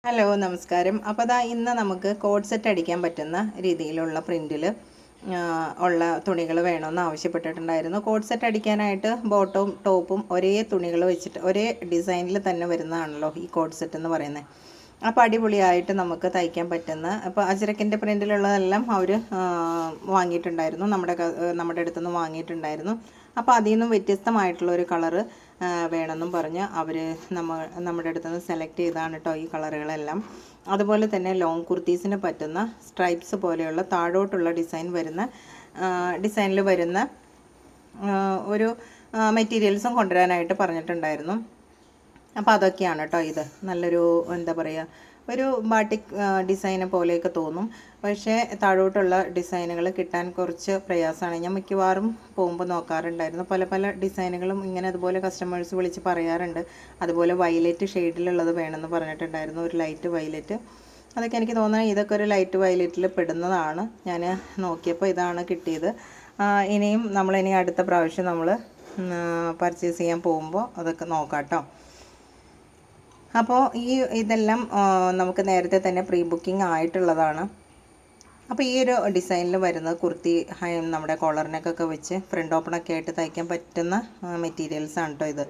Hello നമസ്കാരം. അപ്പോൾ ദാ ഇന്ന് നമുക്ക് കോഡ് സെറ്റ് അടിക്കാൻ പറ്റുന്ന രീതിയിലുള്ള പ്രിൻറ്റിൽ ഉള്ള തുണികൾ വേണമെന്ന് ആവശ്യപ്പെട്ടിട്ടുണ്ടായിരുന്നു. കോഡ് സെറ്റ് അടിക്കാനായിട്ട് ബോട്ടവും ടോപ്പും ഒരേ തുണികൾ വെച്ചിട്ട് ഒരേ ഡിസൈനിൽ തന്നെ വരുന്നതാണല്ലോ ഈ കോഡ് സെറ്റ് എന്ന് പറയുന്നത്. അപ്പോൾ അടിപൊളിയായിട്ട് നമുക്ക് തയ്ക്കാൻ പറ്റുന്ന, അപ്പോൾ അജ്രക്കിൻ്റെ പ്രിൻറ്റിലുള്ളതെല്ലാം അവർ വാങ്ങിയിട്ടുണ്ടായിരുന്നു, നമ്മുടെ അടുത്തുനിന്ന് വാങ്ങിയിട്ടുണ്ടായിരുന്നു. അപ്പോൾ അതിൽ നിന്നും വ്യത്യസ്തമായിട്ടുള്ളൊരു കളറ് വേണമെന്നും പറഞ്ഞ് അവർ നമ്മുടെ അടുത്തുനിന്ന് സെലക്ട് ചെയ്താണ് കേട്ടോ ഈ കളറുകളെല്ലാം. അതുപോലെ തന്നെ ലോങ് കുർത്തീസിന് പറ്റുന്ന സ്ട്രൈപ്സ് പോലെയുള്ള താഴോട്ടുള്ള ഡിസൈനിൽ വരുന്ന ഒരു മെറ്റീരിയൽസും കൊണ്ടുവരാനായിട്ട് പറഞ്ഞിട്ടുണ്ടായിരുന്നു. അപ്പോൾ അതൊക്കെയാണ് കേട്ടോ. ഇത് നല്ലൊരു എന്താ പറയുക, ഒരു ബാട്ടിക് ഡിസൈനെ പോലെയൊക്കെ തോന്നും. പക്ഷേ താഴോട്ടുള്ള ഡിസൈനുകൾ കിട്ടാൻ കുറച്ച് പ്രയാസമാണ്. ഞാൻ മിക്കവാറും പോകുമ്പോൾ നോക്കാറുണ്ടായിരുന്നു. പല പല ഡിസൈനുകളും ഇങ്ങനെ അതുപോലെ കസ്റ്റമേഴ്സ് വിളിച്ച് പറയാറുണ്ട്. അതുപോലെ വയലറ്റ് ഷെയ്ഡിലുള്ളത് വേണമെന്ന് പറഞ്ഞിട്ടുണ്ടായിരുന്നു, ഒരു ലൈറ്റ് വയലറ്റ്. അതൊക്കെ എനിക്ക് തോന്നുന്നത് ഇതൊക്കെ ഒരു ലൈറ്റ് വയലറ്റിൽ പെടുന്നതാണ്. ഞാൻ നോക്കിയപ്പോൾ ഇതാണ് കിട്ടിയത്. ഇനി അടുത്ത പ്രാവശ്യം നമ്മൾ പർച്ചേസ് ചെയ്യാൻ പോകുമ്പോൾ അതൊക്കെ നോക്കാം കേട്ടോ. അപ്പോൾ ഇതെല്ലാം നമുക്ക് നേരത്തെ തന്നെ പ്രീ ബുക്കിംഗ് ആയിട്ടുള്ളതാണ്. അപ്പോൾ ഈ ഒരു ഡിസൈനിൽ വരുന്ന കുർത്തി നമ്മുടെ കോളറിനൊക്കെ വെച്ച് ഫ്രണ്ട് ഓപ്പണൊക്കെ ആയിട്ട് തയ്ക്കാൻ പറ്റുന്ന മെറ്റീരിയൽസാണ് കേട്ടോ ഇത്.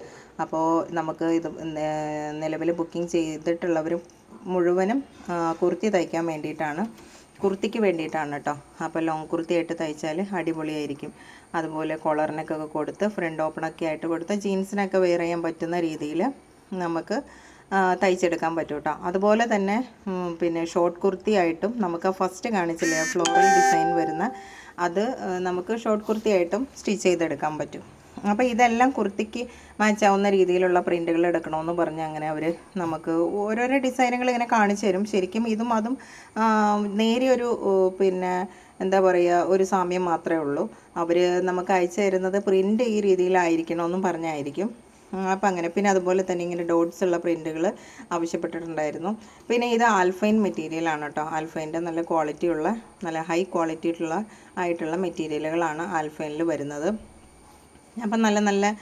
അപ്പോൾ നമുക്ക് ഇത് നിലവിൽ ബുക്കിംഗ് ചെയ്തിട്ടുള്ളവരും മുഴുവനും കുർത്തി തയ്ക്കാൻ വേണ്ടിയിട്ടാണ്, കുർത്തിക്ക് വേണ്ടിയിട്ടാണ് കേട്ടോ. അപ്പോൾ ലോങ് കുർത്തി ആയിട്ട് തയ്ച്ചാൽ അടിപൊളിയായിരിക്കും. അതുപോലെ കോളറിനൊക്കെ കൊടുത്ത് ഫ്രണ്ട് ഓപ്പണൊക്കെ ആയിട്ട് കൊടുത്ത് ജീൻസിനൊക്കെ വെയർ ചെയ്യാൻ പറ്റുന്ന രീതിയിൽ നമുക്ക് തയ്ച്ചെടുക്കാൻ പറ്റും കേട്ടോ. അതുപോലെ തന്നെ പിന്നെ ഷോർട്ട് കുർത്തി ആയിട്ടും നമുക്ക് ഫസ്റ്റ് കാണിച്ചില്ലേ ഫ്ലോറൽ ഡിസൈൻ വരുന്ന അത് നമുക്ക് ഷോർട്ട് കുർത്തി ആയിട്ടും സ്റ്റിച്ച് ചെയ്തെടുക്കാൻ പറ്റും. അപ്പോൾ ഇതെല്ലാം കുർത്തിക്ക് മാച്ചാവുന്ന രീതിയിലുള്ള പ്രിൻറ്റുകൾ എടുക്കണമെന്ന് പറഞ്ഞ് അങ്ങനെ അവർ നമുക്ക് ഓരോരോ ഡിസൈനുകൾ ഇങ്ങനെ കാണിച്ചു തരും. ശരിക്കും ഇതും അതും നേരിയൊരു പിന്നെ എന്താ പറയുക, ഒരു സാമ്യം മാത്രമേ ഉള്ളൂ. അവർ നമുക്ക് അയച്ചു തരുന്നത് പ്രിൻ്റ് ഈ രീതിയിലായിരിക്കണമെന്നും പറഞ്ഞായിരിക്കും. അപ്പം അങ്ങനെ. പിന്നെ അതുപോലെ തന്നെ ഇങ്ങനെ ഡോട്ട്സ് ഉള്ള പ്രിൻറ്റുകൾ ആവശ്യപ്പെട്ടിട്ടുണ്ടായിരുന്നു. പിന്നെ ഇത് ആൽഫൈൻ മെറ്റീരിയലാണ് കേട്ടോ. ആൽഫൈൻ്റെ നല്ല ക്വാളിറ്റിയുള്ള, നല്ല ഹൈ ക്വാളിറ്റി ആയിട്ടുള്ള മെറ്റീരിയലുകളാണ് ആൽഫൈനിൽ വരുന്നത്. അപ്പം നല്ല നല്ല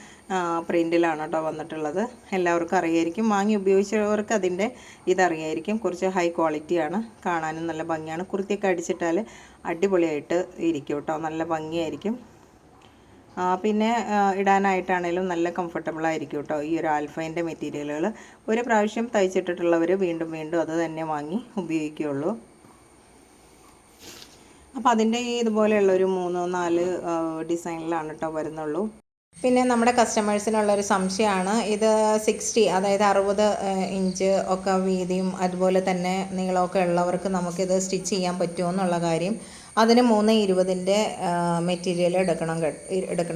പ്രിൻറ്റിലാണ് കേട്ടോ വന്നിട്ടുള്ളത്. എല്ലാവർക്കും അറിയായിരിക്കും, വാങ്ങി ഉപയോഗിച്ചവർക്ക് അതിൻ്റെ ഇതറിയായിരിക്കും. കുറച്ച് ഹൈ ക്വാളിറ്റിയാണ്, കാണാനും നല്ല ഭംഗിയാണ്. കുർത്തിയൊക്കെ അടിച്ചിട്ടാൽ അടിപൊളിയായിട്ട് ഇരിക്കും കേട്ടോ, നല്ല ഭംഗിയായിരിക്കും. പിന്നെ ഇടാനായിട്ടാണേലും നല്ല കംഫർട്ടബിളായിരിക്കും കേട്ടോ ഈ ഒരു ആൽഫൈൻ്റെ മെറ്റീരിയലുകൾ. ഒരു പ്രാവശ്യം തയ്ച്ചിട്ടിട്ടുള്ളവർ വീണ്ടും വീണ്ടും അത് തന്നെ വാങ്ങി ഉപയോഗിക്കുകയുള്ളൂ. അപ്പോൾ അതിൻ്റെ ഇതുപോലെയുള്ളൊരു 3-4 ഡിസൈനിലാണ് കേട്ടോ വരുന്നുള്ളൂ. പിന്നെ നമ്മുടെ കസ്റ്റമേഴ്സിനുള്ളൊരു സംശയമാണ്, ഇത് 60 അതായത് 60 ഇഞ്ച് ഒക്കെ വീതിയും അതുപോലെ തന്നെ നീളമൊക്കെ ഉള്ളവർക്ക് നമുക്കിത് സ്റ്റിച്ച് ചെയ്യാൻ പറ്റുമോ എന്നുള്ള കാര്യം. അതിന് 320-ൻ്റെ മെറ്റീരിയൽ എടുക്കണം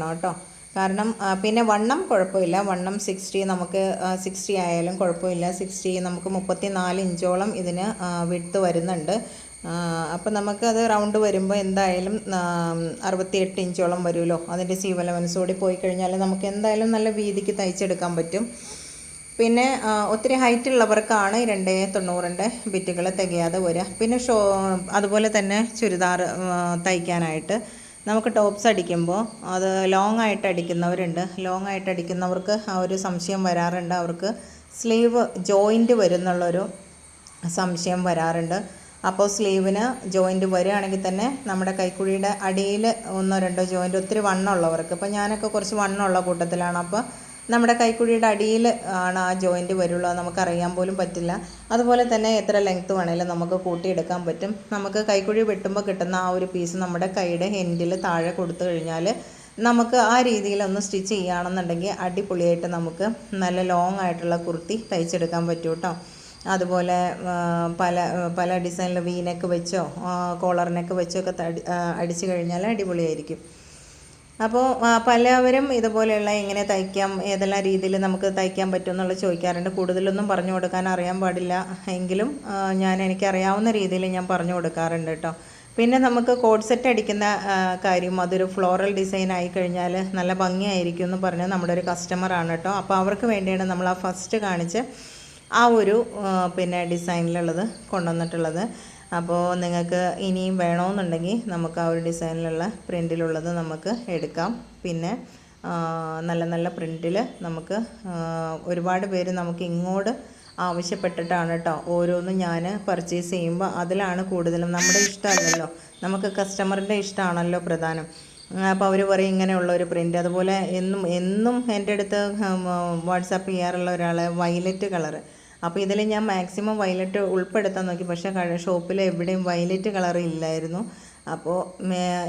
കേട്ടോ. കാരണം പിന്നെ വണ്ണം കുഴപ്പമില്ല, വണ്ണം 60 നമുക്ക് 60 ആയാലും കുഴപ്പമില്ല. 60 നമുക്ക് 34 ഇഞ്ചോളം ഇതിന് വിഡ്ത്ത് വരുന്നുണ്ട്. അപ്പം നമുക്കത് റൗണ്ട് വരുമ്പോൾ എന്തായാലും 68 ഇഞ്ചോളം വരുമല്ലോ. അതിൻ്റെ സീം അലവൻസ് കൂടി പോയി കഴിഞ്ഞാൽ നമുക്ക് എന്തായാലും നല്ല വീതിക്ക് തയ്ച്ചെടുക്കാൻ പറ്റും. പിന്നെ ഒത്തിരി ഹൈറ്റ് ഉള്ളവർക്കാണ് 290-ൻ്റെ ബിറ്റുകൾ തികയാതെ വരിക. പിന്നെ അതുപോലെ തന്നെ ചുരിദാർ തയ്ക്കാനായിട്ട് നമുക്ക് ടോപ്സ് അടിക്കുമ്പോൾ അത് ലോങ് ആയിട്ട് അടിക്കുന്നവരുണ്ട്. ലോങ് ആയിട്ട് അടിക്കുന്നവർക്ക് ആ ഒരു സംശയം വരാറുണ്ട്, അവർക്ക് സ്ലീവ് ജോയിൻറ്റ് വരുന്നുള്ളൊരു സംശയം വരാറുണ്ട്. അപ്പോൾ സ്ലീവിന് ജോയിൻറ്റ് വരികയാണെങ്കിൽ തന്നെ നമ്മുടെ കൈക്കുഴിയുടെ അടിയിൽ 1-2 ജോയിൻറ്റ് ഒത്തിരി വണ്ണമുള്ളവർക്ക്, ഇപ്പോൾ ഞാനൊക്കെ കുറച്ച് വണ്ണമുള്ള കൂട്ടത്തിലാണ്, അപ്പോൾ നമ്മുടെ കൈക്കുഴിയുടെ അടിയിൽ ആണ് ആ ജോയിൻറ്റ് വരുള്ളൂ. നമുക്കറിയാൻ പോലും പറ്റില്ല. അതുപോലെ തന്നെ എത്ര ലെങ്ത്ത് വേണേലും നമുക്ക് കൂട്ടിയെടുക്കാൻ പറ്റും. നമുക്ക് കൈക്കുഴി വെട്ടുമ്പോൾ കിട്ടുന്ന ആ ഒരു പീസ് നമ്മുടെ കൈയുടെ എൻഡിൽ താഴെ കൊടുത്തു കഴിഞ്ഞാൽ നമുക്ക് ആ രീതിയിലൊന്ന് സ്റ്റിച്ച് ചെയ്യുകയാണെന്നുണ്ടെങ്കിൽ അടിപൊളിയായിട്ട് നമുക്ക് നല്ല ലോങ് ആയിട്ടുള്ള കുർത്തി തയ്ച്ചെടുക്കാൻ പറ്റും കേട്ടോ. അതുപോലെ പല പല ഡിസൈനിൽ വീനെക്ക് വെച്ചോ കോളറിനൊക്കെ വെച്ചോ ഒക്കെ അടിച്ചു കഴിഞ്ഞാൽ അടിപൊളിയായിരിക്കും. അപ്പോൾ പലവരും ഇതുപോലെയുള്ള എങ്ങനെ തയ്ക്കാം, ഏതെല്ലാം രീതിയിൽ നമുക്ക് തയ്ക്കാൻ പറ്റും എന്നുള്ളത് ചോദിക്കാറുണ്ട്. കൂടുതലൊന്നും പറഞ്ഞു കൊടുക്കാൻ അറിയാൻ പാടില്ല, എങ്കിലും എനിക്കറിയാവുന്ന രീതിയിൽ ഞാൻ പറഞ്ഞു കൊടുക്കാറുണ്ട് കേട്ടോ. പിന്നെ നമുക്ക് കോഡ് സെറ്റ് അടിക്കുന്ന കാര്യം, അതൊരു ഫ്ലോറൽ ഡിസൈൻ ആയി കഴിഞ്ഞാൽ നല്ല ഭംഗിയായിരിക്കും എന്ന് പറഞ്ഞ് നമ്മുടെ ഒരു കസ്റ്റമറാണ് കേട്ടോ. അപ്പോൾ അവർക്ക് വേണ്ടിയാണ് നമ്മൾ ആ ഫസ്റ്റ് കാണിച്ച് ആ ഒരു പിന്നെ ഡിസൈനിലുള്ളത് കൊണ്ടുവന്നിട്ടുള്ളത്. അപ്പോൾ നിങ്ങൾക്ക് ഇനിയും വേണമെന്നുണ്ടെങ്കിൽ നമുക്ക് ആ ഒരു ഡിസൈനിലുള്ള പ്രിൻറ്റിലുള്ളത് നമുക്ക് എടുക്കാം. പിന്നെ നല്ല നല്ല പ്രിൻറ്റിൽ നമുക്ക് ഒരുപാട് പേര് നമുക്ക് ഇങ്ങോട്ട് ആവശ്യപ്പെട്ടിട്ടാണ് കേട്ടോ ഓരോന്നും ഞാൻ പർച്ചേസ് ചെയ്യുമ്പോൾ. അതിലാണ് കൂടുതലും, നമ്മുടെ ഇഷ്ടമല്ലല്ലോ, നമുക്ക് കസ്റ്റമറിൻ്റെ ഇഷ്ടമാണല്ലോ പ്രധാനം. അപ്പോൾ അവർ പറയും ഇങ്ങനെയുള്ള ഒരു പ്രിൻ്റ്. അതുപോലെ എന്നും എന്നും എൻ്റെ അടുത്ത് വാട്സാപ്പ് ചെയ്യാറുള്ള ഒരാൾ വയലറ്റ് കളറ്. അപ്പോൾ ഇതിൽ ഞാൻ മാക്സിമം വയലറ്റ് ഉൾപ്പെടുത്താൻ നോക്കി, പക്ഷേ ഷോപ്പിൽ എവിടെയും വയലറ്റ് കളർ ഇല്ലായിരുന്നു. അപ്പോൾ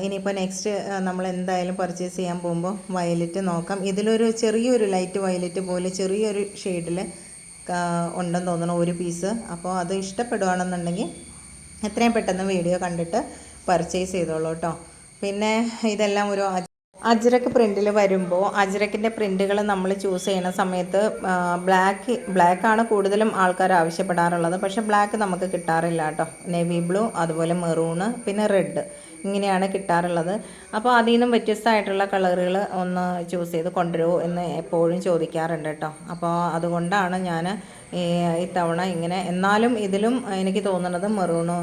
ഇനിയിപ്പോൾ നെക്സ്റ്റ് നമ്മൾ എന്തായാലും പർച്ചേസ് ചെയ്യാൻ പോകുമ്പോൾ വയലറ്റ് നോക്കാം. ഇതിലൊരു ചെറിയൊരു ലൈറ്റ് വയലറ്റ് പോലെ ചെറിയൊരു ഷെയ്ഡിൽ ഉണ്ടെന്ന് തോന്നണം ഒരു പീസ്. അപ്പോൾ അത് ഇഷ്ടപ്പെടുകയാണെന്നുണ്ടെങ്കിൽ എത്രയും പെട്ടെന്ന് വീഡിയോ കണ്ടിട്ട് പർച്ചേസ് ചെയ്തോളൂ കേട്ടോ. പിന്നെ ഇതെല്ലാം ഒരു അജ്രക്ക് പ്രിൻറ്റിൽ വരുമ്പോൾ അജ്രക്കിൻ്റെ പ്രിൻറ്റുകൾ നമ്മൾ ചൂസ് ചെയ്യുന്ന സമയത്ത് ബ്ലാക്കാണ് കൂടുതലും ആൾക്കാർ ആവശ്യപ്പെടാറുള്ളത്. പക്ഷേ ബ്ലാക്ക് നമുക്ക് കിട്ടാറില്ല കേട്ടോ. നേവി ബ്ലൂ, അതുപോലെ മെറൂണ്, പിന്നെ റെഡ്, ഇങ്ങനെയാണ് കിട്ടാറുള്ളത്. അപ്പോൾ അതിൽ നിന്നും വ്യത്യസ്തമായിട്ടുള്ള കളറുകൾ ഒന്ന് ചൂസ് ചെയ്ത് കൊണ്ടുവരുമോ എന്ന് എപ്പോഴും ചോദിക്കാറുണ്ട് കേട്ടോ. അപ്പോൾ അതുകൊണ്ടാണ് ഞാൻ ഇത്തവണ ഇങ്ങനെ, എന്നാലും ഇതിലും എനിക്ക് തോന്നുന്നത് മെറൂണ്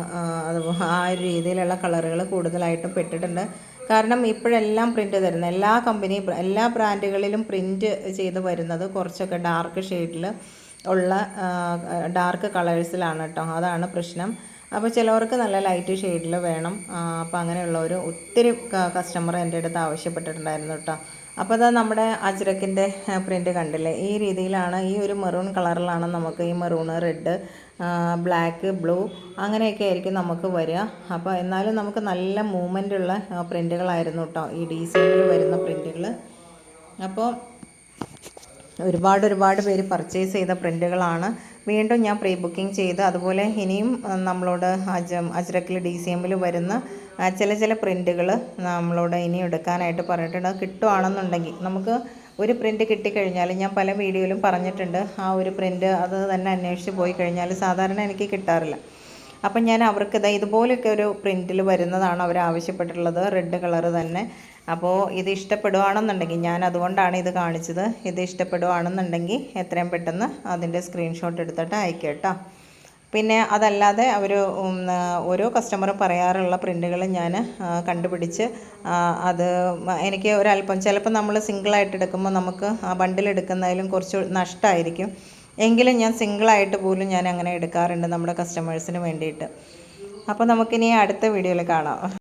ആ ഒരു രീതിയിലുള്ള കളറുകൾ കൂടുതലായിട്ടും പെട്ടിട്ടുണ്ട്. കാരണം ഇപ്പോഴെല്ലാം പ്രിൻ്റ് തരുന്ന എല്ലാ ബ്രാൻഡുകളിലും പ്രിൻ്റ് ചെയ്ത് വരുന്നത് കുറച്ചൊക്കെ ഡാർക്ക് ഷെയ്ഡിൽ ഉള്ള ഡാർക്ക് കളേഴ്സിലാണ് കേട്ടോ. അതാണ് പ്രശ്നം. അപ്പോൾ ചിലവർക്ക് നല്ല ലൈറ്റ് ഷെയ്ഡിൽ വേണം. അപ്പോൾ അങ്ങനെയുള്ളവർ ഒത്തിരി കസ്റ്റമർ എൻ്റെ അടുത്ത് ആവശ്യപ്പെട്ടിട്ടുണ്ടായിരുന്നു കേട്ടോ. അപ്പോൾ അത് നമ്മുടെ അജ്രക്കിൻ്റെ പ്രിൻ്റ് കണ്ടില്ലേ, ഈ രീതിയിലാണ്, ഈ ഒരു മെറൂൺ കളറിലാണ് നമുക്ക് ഈ മെറൂണ്, റെഡ്, ബ്ലാക്ക്, ബ്ലൂ അങ്ങനെയൊക്കെ ആയിരിക്കും നമുക്ക് വരിക. അപ്പോൾ എന്നാലും നമുക്ക് നല്ല മൂവ്മെൻ്റുള്ള പ്രിൻ്റുകളായിരുന്നു കേട്ടോ ഈ DCMൽ വരുന്ന പ്രിൻ്റുകൾ. അപ്പോൾ ഒരുപാട് പേര് പർച്ചേസ് ചെയ്ത പ്രിൻ്റുകളാണ്. വീണ്ടും ഞാൻ പ്രീ ബുക്കിംഗ് ചെയ്ത്, അതുപോലെ ഇനിയും നമ്മളോട് അജ്രക്കിൽ DCMൽ വരുന്ന ചില പ്രിൻ്റുകൾ നമ്മളോട് ഇനിയും എടുക്കാനായിട്ട് പറഞ്ഞിട്ടുണ്ട്. കിട്ടുകയാണെന്നുണ്ടെങ്കിൽ നമുക്ക് ഒരു പ്രിൻ്റ് കിട്ടിക്കഴിഞ്ഞാൽ, ഞാൻ പല വീഡിയോയിലും പറഞ്ഞിട്ടുണ്ട്, ആ ഒരു പ്രിൻ്റ് അത് തന്നെ അന്വേഷിച്ച് പോയി കഴിഞ്ഞാൽ സാധാരണ എനിക്ക് കിട്ടാറില്ല. അപ്പം ഞാൻ അവർക്ക് ഇതുപോലെയൊക്കെ ഒരു പ്രിൻറ്റിൽ വരുന്നതാണ് അവർ ആവശ്യപ്പെട്ടിട്ടുള്ളത്, റെഡ് കളറ് തന്നെ. അപ്പോൾ ഇത് ഇഷ്ടപ്പെടുകയാണെന്നുണ്ടെങ്കിൽ, ഞാൻ അതുകൊണ്ടാണ് ഇത് കാണിച്ചത്, ഇത് ഇഷ്ടപ്പെടുകയാണെന്നുണ്ടെങ്കിൽ എത്രയും പെട്ടെന്ന് അതിൻ്റെ സ്ക്രീൻഷോട്ട് എടുത്തിട്ട് അയക്കുക കേട്ടോ. പിന്നെ അതല്ലാതെ അവർ ഓരോ കസ്റ്റമറും പറയാറുള്ള പ്രിൻ്റുകൾ ഞാൻ കണ്ടുപിടിച്ച് അത് എനിക്ക് ഒരല്പം, ചിലപ്പോൾ നമ്മൾ സിംഗിളായിട്ട് എടുക്കുമ്പോൾ നമുക്ക് ആ ബണ്ടിൽ എടുക്കുന്നതിലും കുറച്ച് നഷ്ടമായിരിക്കും. എങ്കിലും ഞാൻ സിംഗിളായിട്ട് പോലും ഞാൻ അങ്ങനെ എടുക്കാറുണ്ട് നമ്മുടെ കസ്റ്റമേഴ്സിന് വേണ്ടിയിട്ട്. അപ്പോൾ നമുക്കിനി അടുത്ത വീഡിയോയിൽ കാണാം.